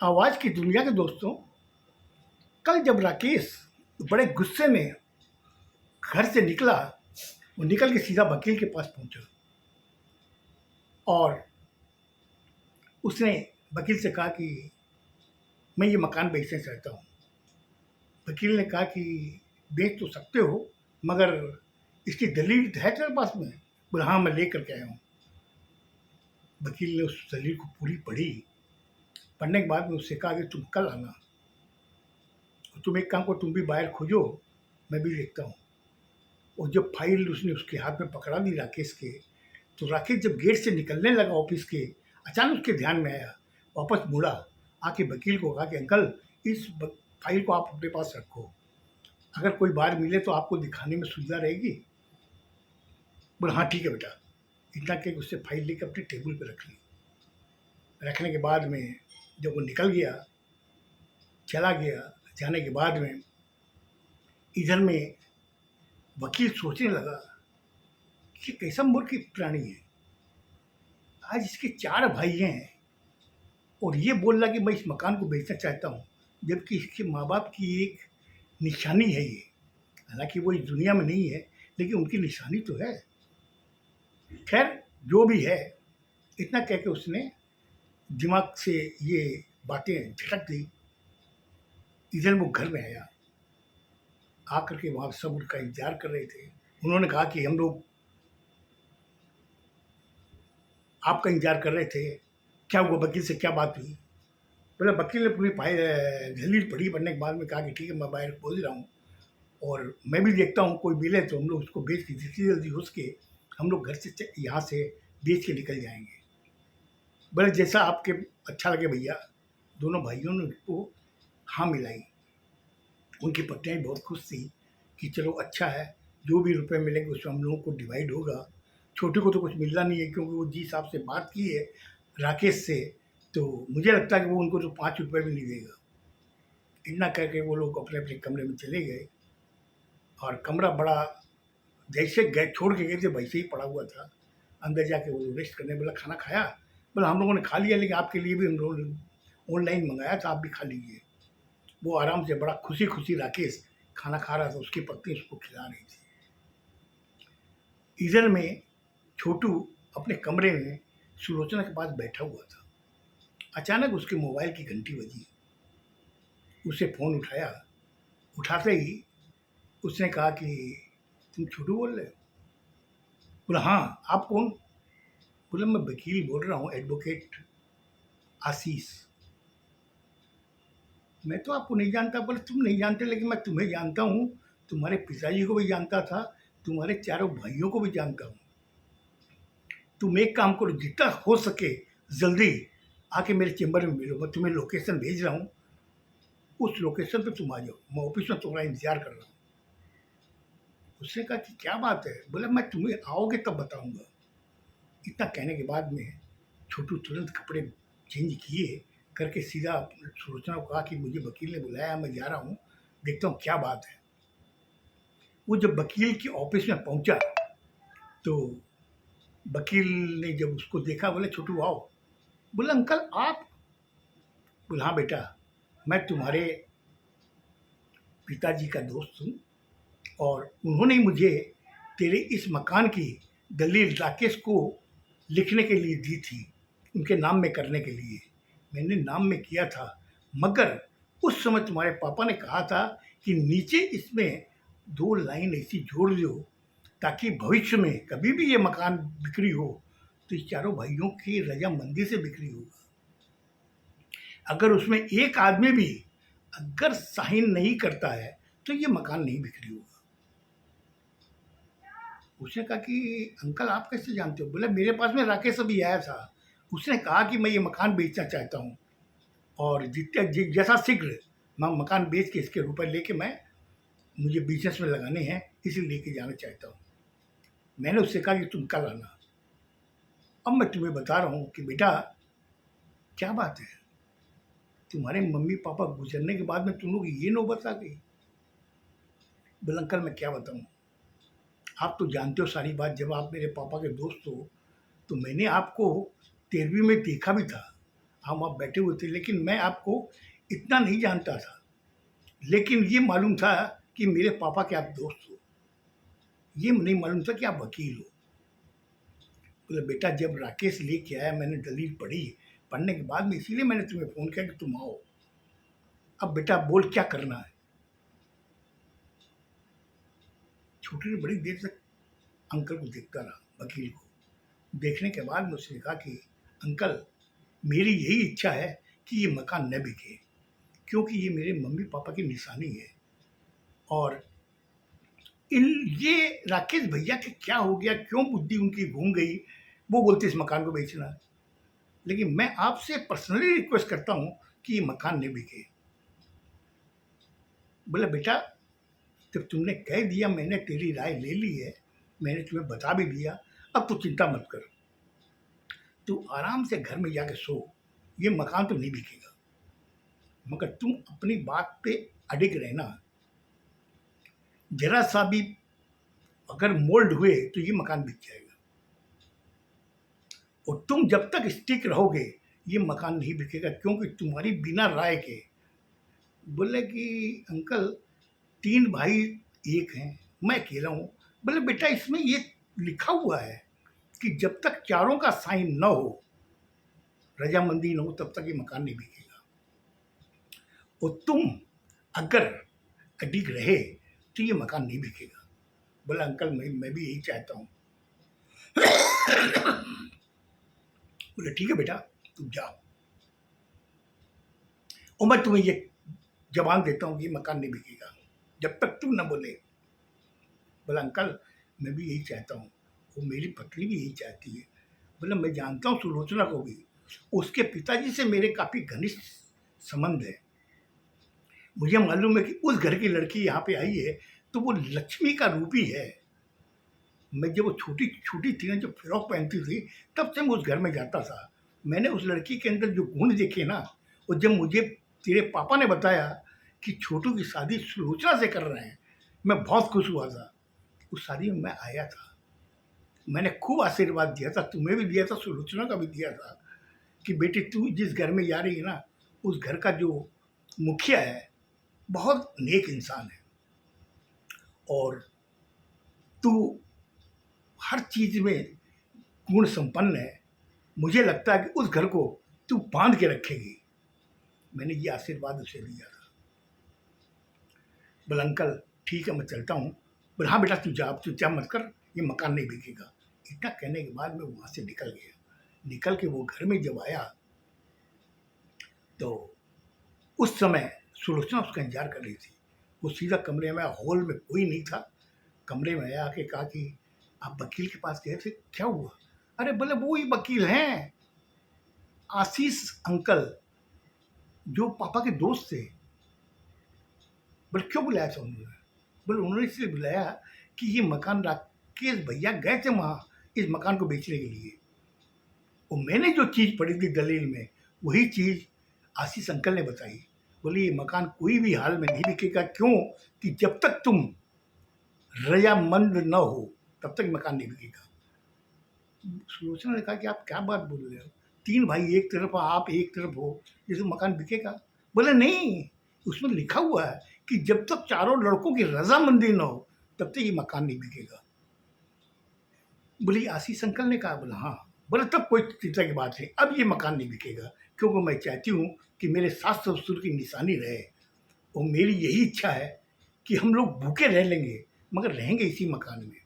आवाज की दुनिया के दोस्तों, कल जब राकेश बड़े गुस्से में घर से निकला, वो निकल के सीधा वकील के पास पहुंचा और उसने वकील से कहा कि मैं ये मकान बेचना चाहता हूँ। वकील ने कहा कि बेच तो सकते हो, मगर इसकी दलील है तेरे पास में? बोला हाँ, मैं लेकर के आया हूँ। वकील ने उस दलील को पूरी पढ़ी। पढ़ने के बाद में उससे कहा कि तुम कल आना, तुम एक काम करो, तुम भी बाहर खोजो, मैं भी देखता हूँ। और जब फाइल उसने उसके हाथ में पकड़ा दी राकेश के, तो राकेश जब गेट से निकलने लगा ऑफिस के, अचानक उसके ध्यान में आया, वापस मुड़ा, आके वकील को कहा कि अंकल, इस फाइल को आप अपने पास रखो, अगर कोई बार मिले तो आपको दिखाने में सुविधा रहेगी। बोला हाँ ठीक है बेटा। इतना कि उससे फाइल लेकर अपने टेबल पर रख ली। रखने के बाद में जब वो निकल गया, चला गया, जाने के बाद में इधर में वकील सोचने लगा कि कैसा मूर्ख प्राणी है, आज इसके 4 भाई हैं और ये बोल रहा कि मैं इस मकान को बेचना चाहता हूँ, जबकि इसके माँ बाप की एक निशानी है ये। हालांकि वो इस दुनिया में नहीं है, लेकिन उनकी निशानी तो है। खैर जो भी है, इतना कह के उसने दिमाग से ये बातें झटक दी। इधर वो घर में आया, आकर के वहाँ सब उनका इंतजार कर रहे थे। उन्होंने कहा कि हम लोग आपका इंतजार कर रहे थे, क्या हुआ, वकील से क्या बात हुई? बोला वकील ने पूरी दलील पढ़ी। पढ़ने के बाद में कहा कि ठीक है, मैं बाहर पहुँच रहा हूँ और मैं भी देखता हूँ, कोई मिले तो हम लोग उसको बेच के जितनी जल्दी हो सके हम लोग घर से यहाँ से बेच के निकल जाएंगे। बोले जैसा आपके अच्छा लगे भैया। दोनों भाइयों ने उसको हाँ मिलाई। उनकी पत्नियाँ बहुत खुश थी कि चलो अच्छा है, जो भी रुपए मिलेंगे उसमें हम लोगों को डिवाइड होगा। छोटे को तो कुछ मिलना नहीं है, क्योंकि वो जिस हिसाब से बात की है राकेश से, तो मुझे लगता है कि वो उनको तो 5 रुपये भी नहीं देगा। इतना करके वो लोग अपने अपने कमरे में चले गए और कमरा बड़ा, जैसे गए छोड़ के गए थे वैसे ही पड़ा हुआ था। अंदर जाके वो लोग रेस्ट करने। बोला खाना खाया? बोला हम लोगों ने खा लिया, लेकिन आपके लिए भी हम लोग ऑनलाइन मंगाया था, आप भी खा लीजिए। वो आराम से बड़ा खुशी खुशी राकेश खाना खा रहा था, उसकी पत्नी उसको खिला रही थी। इधर में छोटू अपने कमरे में सुलोचना के पास बैठा हुआ था। अचानक उसके मोबाइल की घंटी बजी। उसे फ़ोन उठाया। उठाते ही उसने कहा कि तुम छोटू बोल रहे हो? बोला हाँ, आप कौन? बोला मैं वकील बोल रहा हूँ, एडवोकेट आशीष। मैं तो आपको नहीं जानता। बोले तुम नहीं जानते, लेकिन मैं तुम्हें जानता हूँ, तुम्हारे पिताजी को भी जानता था, तुम्हारे चारों भाइयों को भी जानता हूँ। तुम एक काम करो, जितना हो सके जल्दी आके मेरे चेम्बर में मिलो। मैं तुम्हें लोकेशन भेज रहा हूँ, उस लोकेशन पे तुम आ जाओ, मैं ऑफिस में तुम्हारा इंतजार कर रहा हूँ। उसने कहा कि क्या बात है? बोला मैं तुम्हें आओगे तब बताऊंगा। इतना कहने के बाद में छोटू तुरंत कपड़े चेंज किए करके सीधा सुलोचना को कहा कि मुझे वकील ने बुलाया, मैं जा रहा हूँ, देखता हूँ क्या बात है। वो जब वकील के ऑफिस में पहुंचा तो वकील ने जब उसको देखा, बोले छोटू आओ। बोला अंकल आप? बोला हाँ बेटा, मैं तुम्हारे पिताजी का दोस्त हूँ और उन्होंने ही मुझे तेरे इस मकान की दलील राकेश को लिखने के लिए दी थी, उनके नाम में करने के लिए। मैंने नाम में किया था, मगर उस समय तुम्हारे पापा ने कहा था कि नीचे इसमें 2 लाइन ऐसी जोड़ दो ताकि भविष्य में कभी भी ये मकान बिक्री हो तो इस चारों भाइयों की रजामंदी से बिक्री होगा। अगर उसमें एक आदमी भी अगर साइन नहीं करता है तो ये मकान नहीं बिक्री होगा। उसने कहा कि अंकल आप कैसे जानते हो? बोले मेरे पास में राकेश अभी आया था, उसने कहा कि मैं ये मकान बेचना चाहता हूँ और जितने जैसा शीघ्र मैं मकान बेच के इसके रुपए लेके मैं मुझे बिजनेस में लगाने हैं, इसलिए लेके जाना चाहता हूँ। मैंने उससे कहा कि तुम कल आना। अब मैं तुम्हें बता रहा हूँ कि बेटा क्या बात है, तुम्हारे मम्मी पापा गुजरने के बाद में तुम लोग ये नौबत आ गई। बोला अंकल मैं क्या बताऊँ, आप तो जानते हो सारी बात। जब आप मेरे पापा के दोस्त हो तो मैंने आपको 13वीं में देखा भी था, हम आप बैठे हुए थे, लेकिन मैं आपको इतना नहीं जानता था, लेकिन ये मालूम था कि मेरे पापा के आप दोस्त हो, ये नहीं मालूम था कि आप वकील हो। बोले बेटा, जब राकेश लेके आया मैंने दलील पढ़ी, पढ़ने के बाद में इसीलिए मैंने तुम्हें फ़ोन किया कि तुम आओ। अब बेटा बोल क्या करना है। छोटे ने बड़ी देर तक अंकल को देखता रहा, वकील को। देखने के बाद में उसने कहा कि अंकल, मेरी यही इच्छा है कि ये मकान न बिके, क्योंकि ये मेरे मम्मी पापा की निशानी है। और इन ये राकेश भैया के क्या हो गया, क्यों बुद्धि उनकी घूम गई, वो बोलते इस मकान को बेचना है। लेकिन मैं आपसे पर्सनली रिक्वेस्ट करता हूँ कि ये मकान नहीं बिके। बोला बेटा, जब तुमने कह दिया, मैंने तेरी राय ले ली है, मैंने तुम्हें बता भी दिया, अब तो चिंता मत कर, तू आराम से घर में जाके सो, ये मकान तो नहीं बिकेगा, मगर तुम अपनी बात पे अडिग रहना। जरा सा भी अगर मोल्ड हुए तो ये मकान बिक जाएगा, और तुम जब तक स्टिक रहोगे ये मकान नहीं बिकेगा, क्योंकि तुम्हारी बिना राय के। बोले कि अंकल, 3 भाई एक हैं, मैं अकेला हूँ। बोले बेटा, इसमें ये लिखा हुआ है कि जब तक चारों का साइन न हो, रजामंदी न हो, तब तक ये मकान नहीं बिकेगा। और तुम अगर अडिग रहे तो ये मकान नहीं बिकेगा। बोला अंकल, मैं भी यही चाहता हूँ। बोले ठीक है बेटा, तुम जाओ, और मैं तुम्हें ये जबान देता हूँ कि मकान नहीं बिकेगा जब तक तुम न बोले। बोला अंकल, मैं भी यही चाहता हूँ, वो मेरी पत्नी भी यही चाहती है। बोला मैं जानता हूँ सुलोचना को भी, उसके पिताजी से मेरे काफ़ी घनिष्ठ संबंध है। मुझे मालूम है कि उस घर की लड़की यहाँ पे आई है तो वो लक्ष्मी का रूप ही है। मैं जब वो छोटी छोटी थी ना, जब फ्रॉक पहनती थी, तब से मैं उस घर में जाता था। मैंने उस लड़की के अंदर जो गुण देखे ना, और जब मुझे तेरे पापा ने बताया कि छोटू की शादी सुलोचना से कर रहे हैं, मैं बहुत खुश हुआ था। उस शादी में मैं आया था, मैंने खूब आशीर्वाद दिया था, तुम्हें भी दिया था, सुलोचना का भी दिया था कि बेटी, तू जिस घर में जा रही है ना, उस घर का जो मुखिया है बहुत नेक इंसान है, और तू हर चीज़ में गुण संपन्न है। मुझे लगता है कि उस घर को तू बांध के रखेगी। मैंने ये आशीर्वाद उसे दिया था। बोला अंकल ठीक है, मैं चलता हूँ। बोला हाँ बेटा, तू जा, तू चिंता मत कर, ये मकान नहीं बिकेगा। इतना कहने के बाद मैं वहाँ से निकल गया। निकल के वो घर में जब आया तो उस समय सुलोचना उसका इंतजार कर रही थी। वो सीधा कमरे में, हॉल में कोई नहीं था, कमरे में आया, आके कहा कि आप वकील के पास गए थे, क्या हुआ? अरे बोले वो ही वकील हैं, आशीष अंकल, जो पापा के दोस्त थे। बोले क्यों बुलाया था उन्होंने? बोले उन्होंने इसलिए बुलाया कि ये मकान राकेश भैया गए थे वहाँ इस मकान को बेचने के लिए, और मैंने जो चीज़ पढ़ी थी दलील में, वही चीज़ आशीष अंकल ने बताई। बोले ये मकान कोई भी हाल में नहीं बिकेगा, क्यों कि जब तक तुम रजामंद न हो तब तक मकान नहीं बिकेगा। सुलोचना ने कहा कि आप क्या बात बोल रहे हो, 3 भाई एक तरफ, आप एक तरफ हो, ये तो मकान बिकेगा? बोले नहीं, उसमें लिखा हुआ है कि जब तक चारों लड़कों की रजामंदी न हो तब तक ये मकान नहीं बिकेगा। बोली आशीष अंकल ने कहा? बोला हाँ। बोले तब कोई चिंता की बात नहीं, अब ये मकान नहीं बिकेगा, क्योंकि मैं चाहती हूँ कि मेरे सास ससुर की निशानी रहे, और मेरी यही इच्छा है कि हम लोग भूखे रह लेंगे मगर रहेंगे इसी मकान में।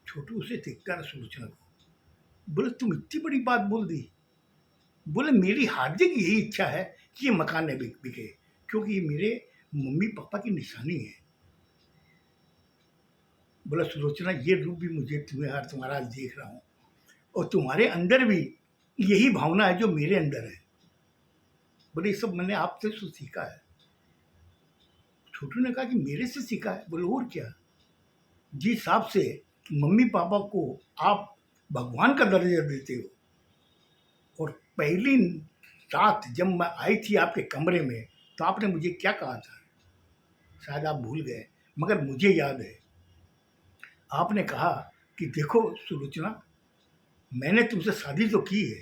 छोटू उसे देखता रहा, सुलोचना को। बोले तुम इतनी बड़ी बात बोल दी? बोले मेरी हार्दिक यही इच्छा है कि ये मकान न बिके, क्योंकि ये मेरे मम्मी पापा की निशानी है। बोला सुलोचना, ये रूप भी मुझे तुम्हारा आज देख रहा हूँ, और तुम्हारे अंदर भी यही भावना है जो मेरे अंदर है। बोले ये सब मैंने आपसे सीखा है। छोटू ने कहा कि मेरे से सीखा है? बोले और क्या, जिस हिसाब से मम्मी पापा को आप भगवान का दर्जा देते हो, और पहली रात जब मैं आई थी आपके कमरे में तो आपने मुझे क्या कहा था, शायद आप भूल गए, मगर मुझे याद है। आपने कहा कि देखो सुलोचना, मैंने तुमसे शादी तो की है,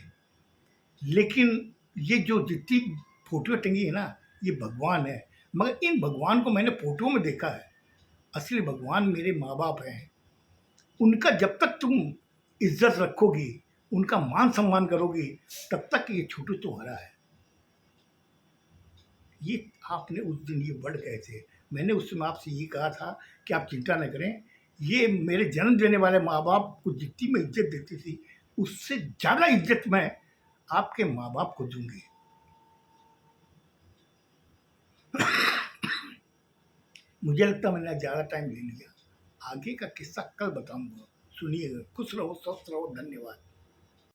लेकिन ये जो जितनी फोटो टंगी है ना, ये भगवान है। मगर इन भगवान को मैंने फोटो में देखा है, असली भगवान मेरे माँ बाप हैं। उनका जब तक तुम इज्जत रखोगी, उनका मान सम्मान करोगी, तब तक ये छोटू तुम्हारा है। ये आपने उस दिन ये वर्ड कहे थे, मैंने उस समय आपसे ये कहा था कि आप चिंता न करें, ये मेरे जन्म देने वाले माँ बाप को जितनी मैं इज्जत देती थी, उससे ज़्यादा इज्जत मैं आपके माँ बाप को दूंगी। मुझे लगता मैंने ज़्यादा टाइम ले लिया, आगे का किस्सा कल बताऊंगा। सुनिएगा। खुश रहो, स्वस्थ रहो, धन्यवाद।